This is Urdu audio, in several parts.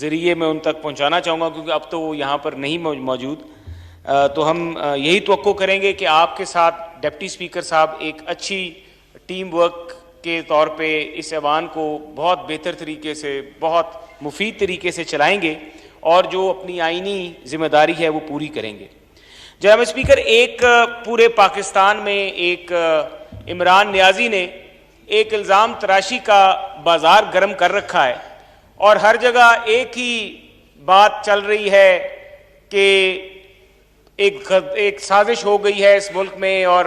ذریعے میں ان تک پہنچانا چاہوں گا، کیونکہ اب تو وہ یہاں پر نہیں موجود. تو ہم یہی توقع کریں گے کہ آپ کے ساتھ ڈپٹی اسپیکر صاحب ایک اچھی ٹیم ورک کے طور پہ اس ایوان کو بہت بہتر طریقے سے، بہت مفید طریقے سے چلائیں گے اور جو اپنی آئینی ذمہ داری ہے وہ پوری کریں گے. جناب اسپیکر، ایک پورے پاکستان میں ایک عمران نیازی نے ایک الزام تراشی کا بازار گرم کر رکھا ہے، اور ہر جگہ ایک ہی بات چل رہی ہے کہ ایک سازش ہو گئی ہے اس ملک میں، اور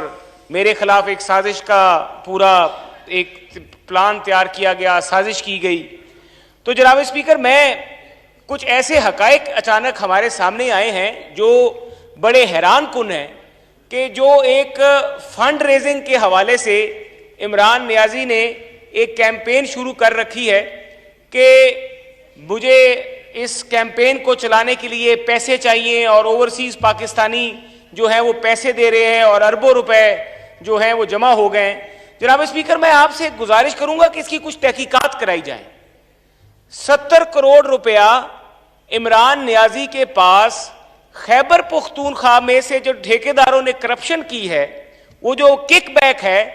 میرے خلاف ایک سازش کا پورا ایک پلان تیار کیا گیا، سازش کی گئی. تو جناب اسپیکر، میں کچھ ایسے حقائق اچانک ہمارے سامنے آئے ہیں جو بڑے حیران کن ہیں کہ جو ایک فنڈ ریزنگ کے حوالے سے عمران نیازی نے ایک کیمپین شروع کر رکھی ہے کہ مجھے اس کیمپین کو چلانے کے لیے پیسے چاہیے، اور اوورسیز پاکستانی جو ہیں وہ پیسے دے رہے ہیں اور اربوں روپے جو ہیں وہ جمع ہو گئے ہیں. جناب اسپیکر، میں آپ سے گزارش کروں گا کہ اس کی کچھ تحقیقات کرائی جائیں. 70 کروڑ روپیہ عمران نیازی کے پاس خیبر پختونخوا میں سے جو ٹھیکیداروں نے کرپشن کی ہے، وہ جو کک بیک ہے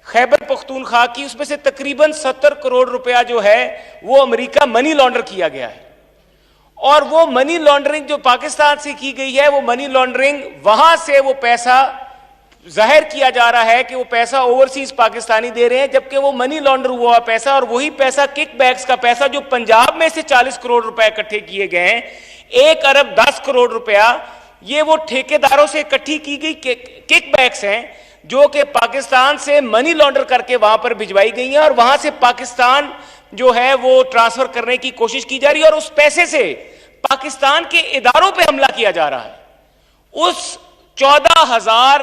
خیبر پختونخوا کی، اس میں سے تقریباً 70 کروڑ روپیہ جو ہے وہ امریکہ منی لانڈر کیا گیا ہے. اور وہ منی لانڈرنگ جو پاکستان سے کی گئی ہے، وہ منی لانڈرنگ وہاں سے وہ پیسہ ظاہر کیا جا رہا ہے کہ وہ پیسہ اوورسیز پاکستانی دے رہے ہیں، جبکہ وہ منی لانڈر ہوا پیسہ، اور وہی پیسہ کک بیکس کا پیسہ جو پنجاب میں سے 40 کروڑ روپے اکٹھے کیے گئے ہیں، 1 ارب 10 کروڑ روپیہ، یہ وہ ٹھیکیداروں سے اکٹھی کی گئی کک بیکس ہیں جو کہ پاکستان سے منی لانڈر کر کے وہاں پر بھجوائی گئی ہیں، اور وہاں سے پاکستان جو ہے وہ ٹرانسفر کرنے کی کوشش کی جا رہی ہے، اور اس پیسے سے پاکستان کے اداروں پہ حملہ کیا جا رہا ہے. اس 14,000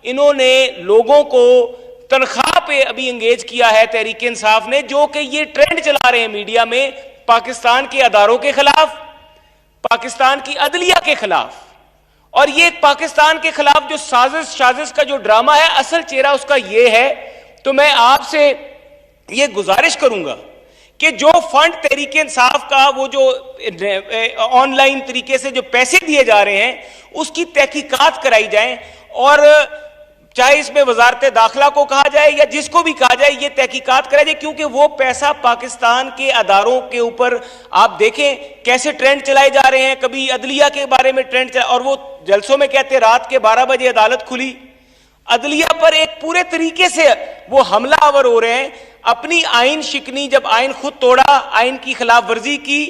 انہوں نے لوگوں کو تنخواہ پہ ابھی انگیج کیا ہے تحریک انصاف نے، جو کہ یہ ٹرینڈ چلا رہے ہیں میڈیا میں پاکستان کے اداروں کے خلاف، پاکستان کی عدلیہ کے خلاف. اور یہ پاکستان کے خلاف جو سازش کا جو ڈرامہ ہے، اصل چہرہ اس کا یہ ہے. تو میں آپ سے یہ گزارش کروں گا کہ جو فنڈ تحریک انصاف کا وہ جو آن لائن طریقے سے جو پیسے دیے جا رہے ہیں، اس کی تحقیقات کرائی جائیں، اور چاہے اس میں وزارت داخلہ کو کہا جائے یا جس کو بھی کہا جائے، یہ تحقیقات کرائی جائے، کیونکہ وہ پیسہ پاکستان کے اداروں کے اوپر آپ دیکھیں کیسے ٹرینڈ چلائے جا رہے ہیں. کبھی عدلیہ کے بارے میں ٹرینڈ اور وہ جلسوں میں کہتے ہیں رات کے 12 بجے عدالت کھلی. عدلیہ پر ایک پورے طریقے سے وہ حملہ آور ہو رہے ہیں. اپنی آئین شکنی، جب آئین خود توڑا، آئین کی خلاف ورزی کی.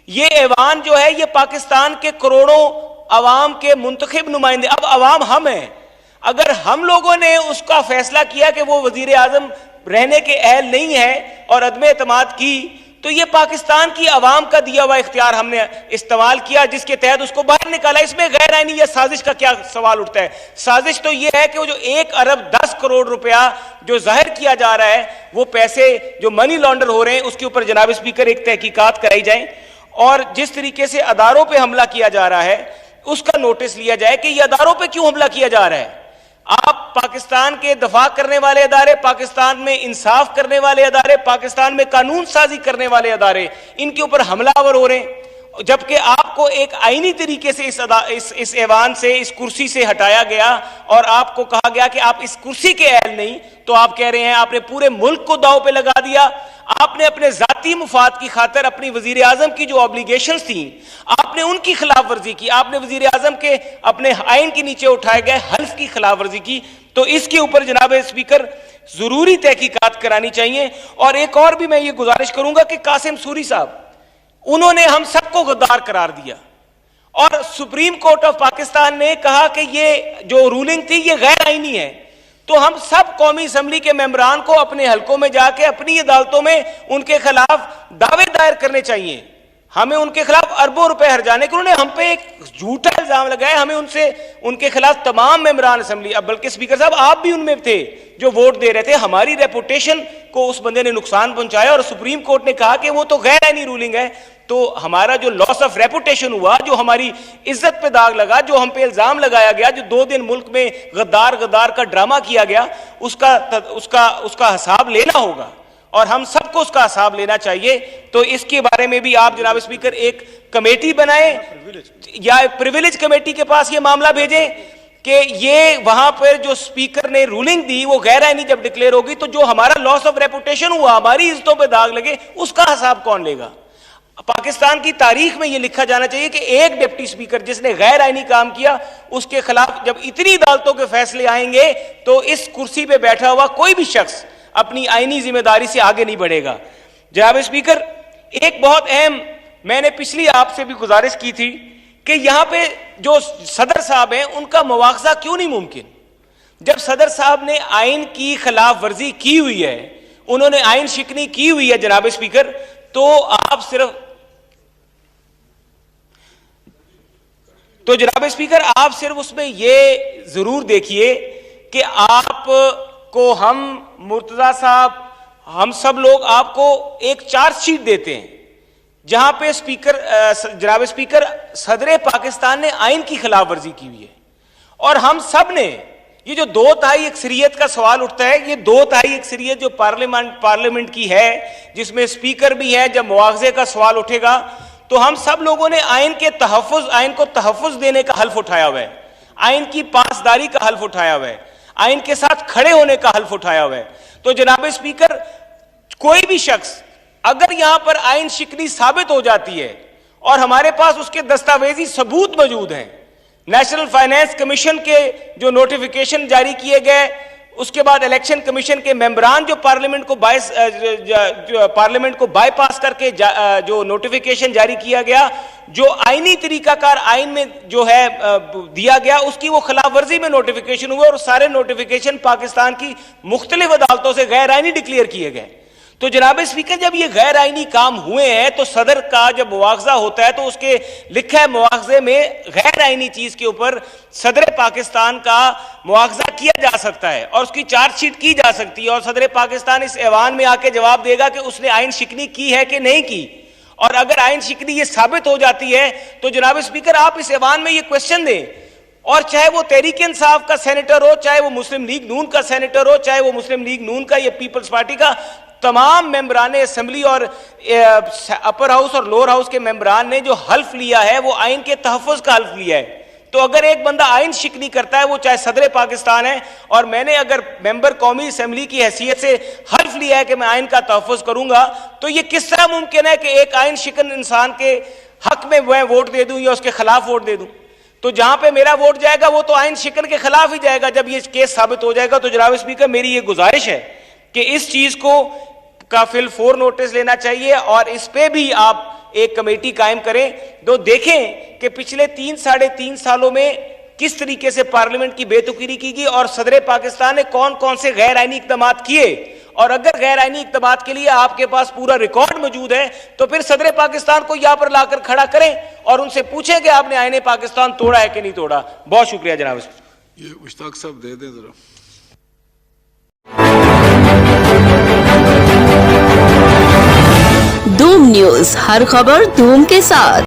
یہ ایوان جو ہے یہ پاکستان کے کروڑوں عوام کے منتخب نمائندے، اب عوام ہم ہیں. اگر ہم لوگوں نے اس کا فیصلہ کیا کہ وہ وزیر اعظم رہنے کے اہل نہیں ہے اور عدم اعتماد کی، تو یہ پاکستان کی عوام کا دیا ہوا اختیار ہم نے استعمال کیا، جس کے تحت اس کو باہر نکالا. اس میں غیر آئینی یا سازش کا کیا سوال اٹھتا ہے؟ سازش تو یہ ہے کہ وہ جو 1 ارب 10 کروڑ روپیہ جو ظاہر کیا جا رہا ہے، وہ پیسے جو منی لانڈر ہو رہے ہیں، اس کے اوپر جناب اسپیکر ایک تحقیقات کرائی جائیں، اور جس طریقے سے اداروں پہ حملہ کیا جا رہا ہے اس کا نوٹس لیا جائے کہ یہ اداروں پہ کیوں حملہ کیا جا رہا ہے. آپ پاکستان کے دفاع کرنے والے ادارے، پاکستان میں انصاف کرنے والے ادارے، پاکستان میں قانون سازی کرنے والے ادارے، ان کے اوپر حملہ آور ہو رہے ہیں، جبکہ آپ کو ایک آئینی طریقے سے اس ایوان سے، اس کرسی سے ہٹایا گیا، اور آپ کو کہا گیا کہ آپ اس کرسی کے اہل نہیں. تو آپ کہہ رہے ہیں آپ نے پورے ملک کو داؤ پہ لگا دیا. آپ نے اپنے ذاتی مفاد کی خاطر اپنی وزیر اعظم کی جو آبلیگیشنز تھیں، آپ نے ان کی خلاف ورزی کی. آپ نے وزیر اعظم کے اپنے آئین کے نیچے اٹھائے گئے حلف کی خلاف ورزی کی. تو اس کے اوپر جناب اسپیکر ضروری تحقیقات کرانی چاہیے. اور ایک اور بھی میں یہ گزارش کروں گا کہ قاسم سوری صاحب، انہوں نے ہم سب کو غدار قرار دیا، اور سپریم کورٹ آف پاکستان نے کہا کہ یہ جو رولنگ تھی یہ غیر آئینی ہے. تو ہم سب قومی اسمبلی کے ممبران کو اپنے حلقوں میں جا کے اپنی عدالتوں میں ان کے خلاف دعوے دائر کرنے چاہیے. ہمیں ان کے خلاف اربوں روپے ہرجانے کے انہوں نے ہم پہ ایک جھوٹا الزام لگایا. ہمیں ان کے خلاف تمام ممبران اسمبلی، اب بلکہ اسپیکر صاحب آپ بھی ان میں تھے جو ووٹ دے رہے تھے، ہماری ریپوٹیشن کو اس بندے نے نقصان پہنچایا، اور سپریم کورٹ نے کہا کہ وہ تو غیر آئینی رولنگ ہے. تو ہمارا جو لاس آف ریپوٹیشن ہوا، جو ہماری عزت پہ داغ لگا، جو ہم پہ الزام لگایا گیا، جو 2 دن ملک میں غدار کا ڈرامہ کیا گیا، اس کا حساب لینا ہوگا. اور ہم سب کو اس کا حساب لینا چاہیے. تو اس کے بارے میں بھی آپ جناب اسپیکر ایک کمیٹی بنائیں یا پریویلیج کمیٹی کے پاس یہ معاملہ بھیجیں کہ یہ وہاں پر جو اسپیکر نے رولنگ دی وہ غیر آئینی جب ڈکلیئر ہوگی تو جو ہمارا لاس آف ریپوٹیشن ہوا, ہماری عزتوں پہ داغ لگے, اس کا حساب کون لے گا؟ پاکستان کی تاریخ میں یہ لکھا جانا چاہیے کہ ایک ڈپٹی اسپیکر جس نے غیر آئینی کام کیا, اس کے خلاف جب اتنی عدالتوں کے فیصلے آئیں گے تو اس کرسی پہ بیٹھا ہوا کوئی بھی شخص اپنی آئینی ذمہ داری سے آگے نہیں بڑھے گا. جناب اسپیکر, ایک بہت اہم میں نے پچھلی آپ سے بھی گزارش کی تھی کہ یہاں پہ جو صدر صاحب ہیں ان کا مواخذہ کیوں نہیں ممکن؟ جب صدر صاحب نے آئین کی خلاف ورزی کی ہوئی ہے, انہوں نے آئین شکنی کی ہوئی ہے جناب اسپیکر, تو جناب اسپیکر آپ صرف اس میں یہ ضرور دیکھیے کہ آپ کو ہم مرتضی صاحب ہم سب لوگ آپ کو ایک چارج شیٹ دیتے ہیں جہاں پہ جناب اسپیکر صدر پاکستان نے آئین کی خلاف ورزی کی ہوئی ہے, اور ہم سب نے یہ جو 2/3 اکثریت کا سوال اٹھتا ہے, یہ 2/3 اکثریت جو پارلیمنٹ کی ہے جس میں اسپیکر بھی ہے, جب مواخذے کا سوال اٹھے گا تو ہم سب لوگوں نے آئین کو تحفظ دینے کا حلف اٹھایا ہوا ہے, آئین کی پاسداری کا حلف اٹھایا ہوا ہے, آئین کے ساتھ کھڑے ہونے کا حلف اٹھایا ہوا ہے. تو جناب اسپیکر کوئی بھی شخص اگر یہاں پر آئین شکنی ثابت ہو جاتی ہے اور ہمارے پاس اس کے دستاویزی ثبوت موجود ہیں, نیشنل فائنانس کمیشن کے جو نوٹیفیکیشن جاری کیے گئے, اس کے بعد الیکشن کمیشن کے ممبران جو پارلیمنٹ کو بائی پاس کر کے جو نوٹیفیکیشن جاری کیا گیا, جو آئینی طریقہ کار آئین میں جو ہے دیا گیا, اس کی وہ خلاف ورزی میں نوٹیفیکیشن ہوئے اور سارے نوٹیفیکیشن پاکستان کی مختلف عدالتوں سے غیر آئینی ڈکلیئر کیے گئے. تو جناب اسپیکر جب یہ غیر آئینی کام ہوئے ہیں تو صدر کا جب مواخذہ ہوتا ہے تو اس کے لکھا ہے مواخذے میں غیر آئینی چیز کے اوپر صدر پاکستان کا مواخذہ کیا جا سکتا ہے اور اس کی چارج شیٹ کی جا سکتی ہے, اور صدر پاکستان اس ایوان میں آ کے جواب دے گا کہ اس نے آئین شکنی کی ہے کہ نہیں کی. اور اگر آئین شکنی یہ ثابت ہو جاتی ہے تو جناب اسپیکر آپ اس ایوان میں یہ کوشچن دیں, اور چاہے وہ تحریک انصاف کا سینیٹر ہو, چاہے وہ مسلم لیگ نون کا سینیٹر ہو, چاہے وہ مسلم لیگ نون کا یا پیپلز پارٹی کا, تمام ممبران اسمبلی اور اپر ہاؤس اور لوور ہاؤس کے ممبران نے جو حلف لیا ہے وہ آئین کے تحفظ کا حلف لیا ہے. تو اگر ایک بندہ آئین شکنی کرتا ہے, وہ چاہے صدر پاکستان ہے, اور میں نے اگر ممبر قومی اسمبلی کی حیثیت سے حلف لیا ہے کہ میں آئین کا تحفظ کروں گا, تو یہ کس طرح ممکن ہے کہ ایک آئین شکن انسان کے حق میں میں ووٹ دے دوں یا اس کے خلاف ووٹ دے دوں؟ تو جہاں پہ میرا ووٹ جائے گا وہ تو آئین شکن کے خلاف ہی جائے گا جب یہ کیس ثابت ہو جائے گا. تو جناب اسپیکر میری یہ گزارش ہے کہ اس چیز کو کا فی الفور نوٹس لینا چاہیے اور اس پہ بھی آپ ایک کمیٹی قائم کریں. تو دیکھیں کہ پچھلے 3-3.5 سالوں میں کس طریقے سے پارلیمنٹ کی بے تقرری کی گئی اور صدر پاکستان نے کون کون سے غیر آئینی اقدامات کیے, اور اگر غیر آئینی اقدامات کے لیے آپ کے پاس پورا ریکارڈ موجود ہے تو پھر صدر پاکستان کو یہاں پر لا کر کھڑا کریں اور ان سے پوچھیں کہ آپ نے آئین پاکستان توڑا ہے کہ نہیں توڑا. بہت شکریہ جناب. یہ مشتاق صاحب دے دیں ذرا. دوم نیوز, ہر خبر دوم کے ساتھ.